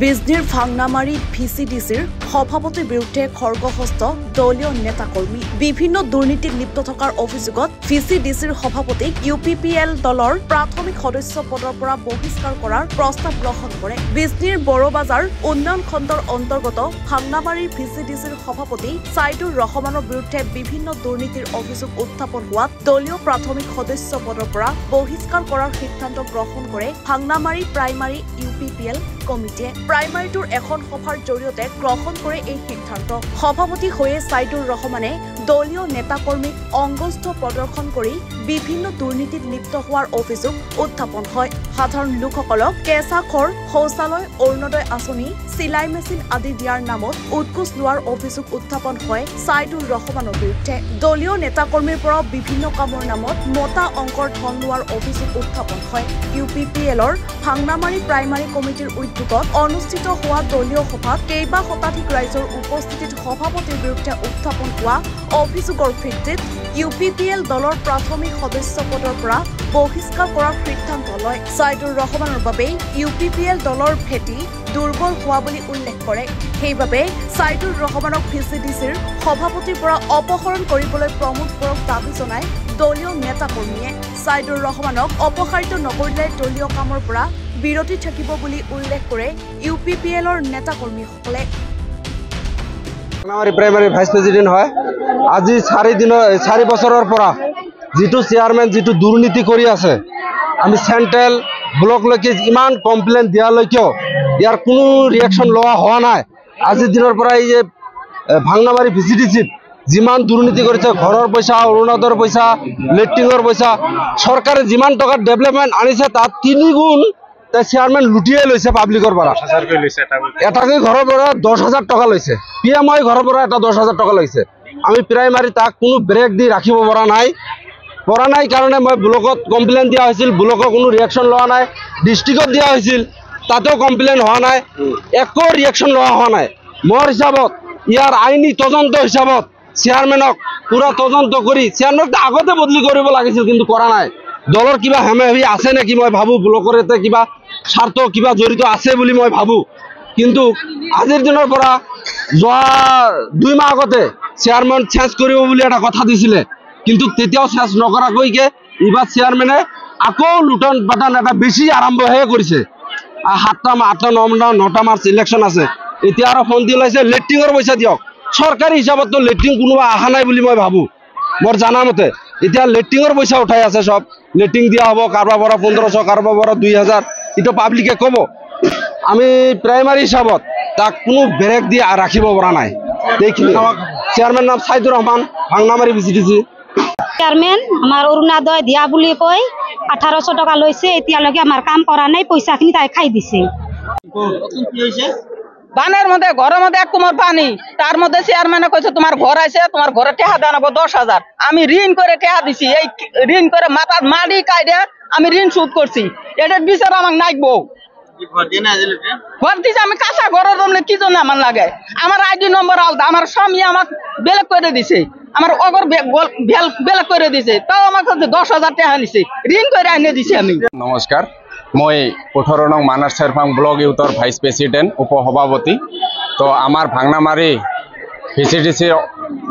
বিজনীৰ ভাংনামাৰী ভিচিডিচিৰ সভাপতিৰ বিৰুদ্ধে খৰ্গহস্ত দলীয় নেতাকৰ্মী বিভিন্ন দুৰ্নীতিত লিপ্ত থকাৰ অভিযোগত ভিচিডিচিৰ সভাপতিক ইউপিপিএল দলৰ প্ৰাথমিক সদস্য পদৰ পৰা বহিষ্কাৰ কৰাৰ প্ৰস্তাৱ গ্ৰহণ কৰে। বিজনীৰ বড়বাজাৰ উন্নয়ন খণ্ডৰ অন্তৰ্গত ভাংনামাৰীৰ ভিচিডিচিৰ সভাপতি সাইদুৰ ৰহমানৰ বিৰুদ্ধে বিভিন্ন দুৰ্নীতিৰ অভিযোগ উত্থাপন হোৱাত দলীয় প্ৰাথমিক সদস্য পদৰ পৰা বহিষ্কাৰ কৰাৰ সিদ্ধান্ত গ্ৰহণ কৰে ভাংনামাৰী প্ৰাইমাৰী ইউপিপিএল কমিটিয়ে। প্ৰাইমাৰীটোৰ এখন সভাৰ জৰিয়তে গ্ৰহণ কৰে এই সিদ্ধান্ত। সভাপতি হৈয়ে সাইদুৰ ৰহমানে দলীয় নেতাকৰ্মীক অংগস্থ প্ৰদৰ্শন কৰি বিভিন্ন দুৰ্নীতিত লিপ্ত হোৱাৰ অভিযোগ উত্থাপন হয়। সাধাৰণ লোকসকলক কেঁচা খৰ, শৌচালয়, অৰুণোদয় আঁচনি, চিলাই মেচিন আদি দিয়াৰ নামত উৎকোচ লোৱাৰ অভিযোগ উত্থাপন হয় সাইদুৰ ৰহমানৰ বিৰুদ্ধে। দলীয় নেতাকৰ্মীৰ পৰা বিভিন্ন কামৰ নামত মোটা অংকৰ ধন লোৱাৰ অভিযোগ উত্থাপন হয়। ইউপিপিএলৰ ভাংনামাৰী প্ৰাইমাৰী কমিটিৰ উদ্যোগত অনুষ্ঠিত হোৱা দলীয় সভাত কেইবা শতাধিক ৰাইজৰ উপস্থিতিত সভাপতিৰ বিৰুদ্ধে উত্থাপন হোৱা অভিযোগৰ ভিত্তিত ইউপিপিএল দলৰ প্ৰাথমিক সদস্য পদৰ পৰা বহিষ্কাৰ কৰাৰ সিদ্ধান্ত লয়। সাইদুৰ ৰহমানৰ বাবে ইউপিপিএল দলৰ ভেটি দুৰ্বল হোৱা বুলি উল্লেখ কৰে। সেইবাবে সাইদুৰ ৰহমানক ভিচিডিচিৰ সভাপতিৰ পৰা অপসাৰণ কৰিবলৈ প্ৰমোদ বৰক দাবী জনায় দলীয় নেতাকৰ্মীয়ে। সাইদুৰ ৰহমানক অপসাৰিত নকৰিলে দলীয় কামৰ পৰা বিৰতি থাকিব বুলি উল্লেখ কৰে ইউপিপিএলৰ নেতাকৰ্মীসকলে। ভাংনামাৰী প্ৰাইমাৰী ভাইচ প্ৰেচিডেণ্ট হয়। আজি 4 বছৰৰ পৰা যিটো চেয়াৰমেন যিটো দুৰ্নীতি কৰি আছে, আমি চেণ্ট্ৰেল ব্লকলৈকে ইমান কমপ্লেইন দিয়ালৈকেও ইয়াৰ কোনো ৰিয়েকশ্যন লোৱা হোৱা নাই। আজিৰ দিনৰ পৰা এই যে ভাংনামাৰী ভিচিডিচিত যিমান দুৰ্নীতি কৰিছে, ঘৰৰ পইচা, অৰুণোদয়ৰ পইচা, লেট্ৰিনৰ পইচা, চৰকাৰে যিমান টকা ডেভেলপমেণ্ট আনিছে তাত 3 গুণ চেয়াৰমেন লুটিয়াই লৈছে পাব্লিকৰ পৰা। এটাকৈ ঘৰৰ পৰা 10,000 টকা লৈছে। PMI ঘৰৰ পৰা এটা 10,000 টকা লৈছে। আমি প্ৰাইমাৰী তাক কোনো ব্ৰেক দি ৰাখিব পৰা নাই কাৰণে মই ব্লকত কমপ্লেইন দিয়া হৈছিল, ব্লকৰ কোনো ৰিয়েকশ্যন লোৱা নাই। ডিষ্ট্ৰিক্টত দিয়া হৈছিল, তাতেও কমপ্লেইন হোৱা নাই, একো ৰিয়েকশ্যন লোৱা হোৱা নাই। মোৰ হিচাপত ইয়াৰ আইনী তদন্ত হিচাপত চেয়াৰমেনক পুৰা তদন্ত কৰি চেয়াৰমেনক আগতে বদলি কৰিব লাগিছিল, কিন্তু কৰা নাই। দলৰ কিবা হেমেহি আছে নেকি মই ভাবোঁ, ব্লকৰ ইয়াতে কিবা স্বাৰ্থ কিবা জড়িত আছে বুলি মই ভাবোঁ। কিন্তু আজিৰ দিনৰ পৰা যোৱা 2 মাহ আগতে চেয়াৰমেন চেঞ্জ কৰিব বুলি এটা কথা দিছিলে, কিন্তু তেতিয়াও চেঞ্জ নকৰাকৈকে এইবাৰ চেয়াৰমেনে আকৌ লুটন পাটন এটা বেছি আৰম্ভহে কৰিছে। 7টা 8টা 9টা মাৰ্চ ইলেকশ্যন আছে, এতিয়া আৰু ফোন দি ওলাইছে লেট্ৰিনৰ পইচা দিয়ক। চৰকাৰী হিচাপততো লেট্ৰিন কোনোবা অহা নাই বুলি মই ভাবোঁ। মোৰ জানামতে এতিয়া লেট্ৰিনৰ পইচা উঠাই আছে, চব লেট্ৰিন দিয়া হ'ব, কাৰোবাৰ পৰা 1500, কাৰোবাৰ পৰা 2000, এইটো পাব্লিকে ক'ব। আমি প্ৰাইমাৰী হিচাপত তাক কোনো ব্ৰেক দি ৰাখিব পৰা নাই। এইখিনি চেয়াৰমেন নাম সাইদুৰ ৰহমান, ভাংনামাৰী ভিচিডিচি। চেয়াৰমেন আমাৰ অৰুণোদয় দিয়া বুলি কৈ 1800 টকা লৈছে, এতিয়ালৈকে আমাৰ কাম কৰা নাই, পইচাখিনি তাই খাই দিছে। বানের মধ্যে ঘরের মধ্যে 1 কুমার পানি, তার মধ্যে চেয়ারম্যানে কইছে তোমার ঘর আছে, তোমার ঘরে টেহা দানাবো 10,000। আমি ঋণ করে টেহা দিছি, এই ঋণ করে মাথার মাটি কাইডে আমি ঋণ শোধ করছি। এটার বিচার আমাকে নাইবো। ঘর দিছে, আমি কাঁচা ঘরের জন্য কি জন্য আমার লাগে? আমার আইডি নম্বর আলাদা, আমার স্বামী আমাকে বেলেগ করে দিছে, আমার অগর বেলেগ করে দিছে, তাও আমাকে 10,000 টাকা নিছে, ঋণ করে আইনে দিছি আমি। নমস্কাৰ, মই 18 নং মানাস চেৰফাং ব্লক ইউথৰ ভাইচ প্ৰেচিডেণ্ট উপসভাপতি। তো আমাৰ ভাংনামাৰী ভিচিডিচি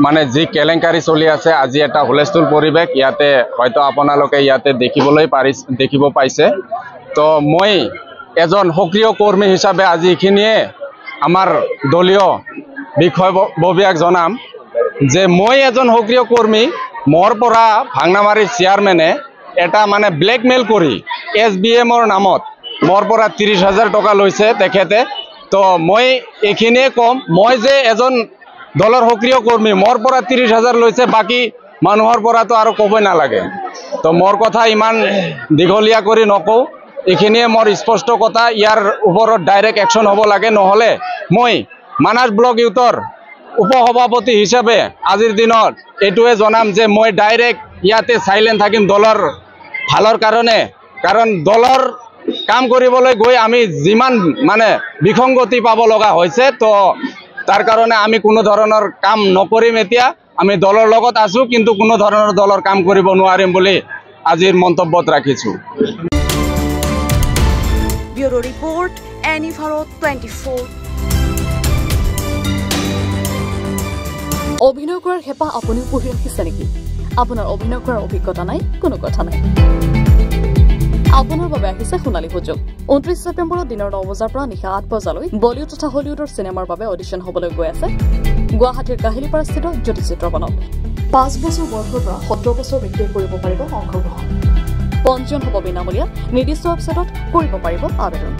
মানে যি কেলেংকাৰী চলি আছে, আজি এটা হুলস্থুল পৰিৱেশ ইয়াতে হয়তো আপোনালোকে ইয়াতে দেখিব পাইছে। তো মই এজন সক্ৰিয় কৰ্মী হিচাপে আজি এইখিনিয়ে আমাৰ দলীয় বিষয়ববীয়াক জনাম যে মই এজন সক্ৰিয় কৰ্মী। মোৰ পৰা ভাংনামাৰীৰ চেয়াৰমেনে এটা মানে ব্লেকমেইল কৰি SBMৰ নামত মোৰ পৰা 30,000 টকা লৈছে তেখেতে। তো মই এইখিনিয়ে ক'ম, মই যে এজন দলৰ সক্ৰিয় কৰ্মী, মোৰ পৰা 30,000 লৈছে, বাকী মানুহৰ পৰাতো আৰু ক'বই নালাগে। তো মোৰ কথা ইমান দীঘলীয়া কৰি নকওঁ, এইখিনিয়ে মোৰ স্পষ্ট কথা। ইয়াৰ ওপৰত ডাইৰেক্ট একশ্যন হ'ব লাগে, নহ'লে মই মানাস ব্লক ইউথৰ উপসভাপতি হিচাপে আজিৰ দিনত এইটোৱে জনাম যে মই ডাইৰেক্ট ইয়াতে চাইলেণ্ট থাকিম দলৰ ভালৰ কাৰণে। কাৰণ দলৰ কাম কৰিবলৈ গৈ আমি যিমান মানে বিসংগতি পাব লগা হৈছে, তো তাৰ কাৰণে আমি কোনো ধৰণৰ কাম নকৰিম। এতিয়া আমি দলৰ লগত আছোঁ, কিন্তু কোনো ধৰণৰ দলৰ কাম কৰিব নোৱাৰিম বুলি আজিৰ মন্তব্যত ৰাখিছোঁ। ব্যুৰো ৰিপোৰ্ট এনিভাৰো 24। অভিনয় কৰাৰ হেঁপাহ আপুনিও পুহি ৰাখিছে নেকি? আপোনাৰ অভিনয় কৰাৰ অভিজ্ঞতা নাই, কোনো কথা নাই। আপোনাৰ বাবে আহিছে সোণালী সুযোগ। 29 ছেপ্টেম্বৰত দিনৰ 9 বজাৰ পৰা নিশা 8 বজালৈ বলিউড তথা হলিউডৰ চিনেমাৰ বাবে অডিশ্যন হ'বলৈ গৈ আছে গুৱাহাটীৰ কাহিলীপাৰাস্থিত জ্যোতি চিত্ৰবনত। 5 বছৰ বয়সৰ পৰা 17 বছৰ ব্যক্তিয়ে কৰিব পাৰিব অংশগ্ৰহণ। পঞ্জীয়ন হ'ব বিনামূলীয়া। নিৰ্দিষ্ট ৱেবছাইটত কৰিব পাৰিব আবেদন।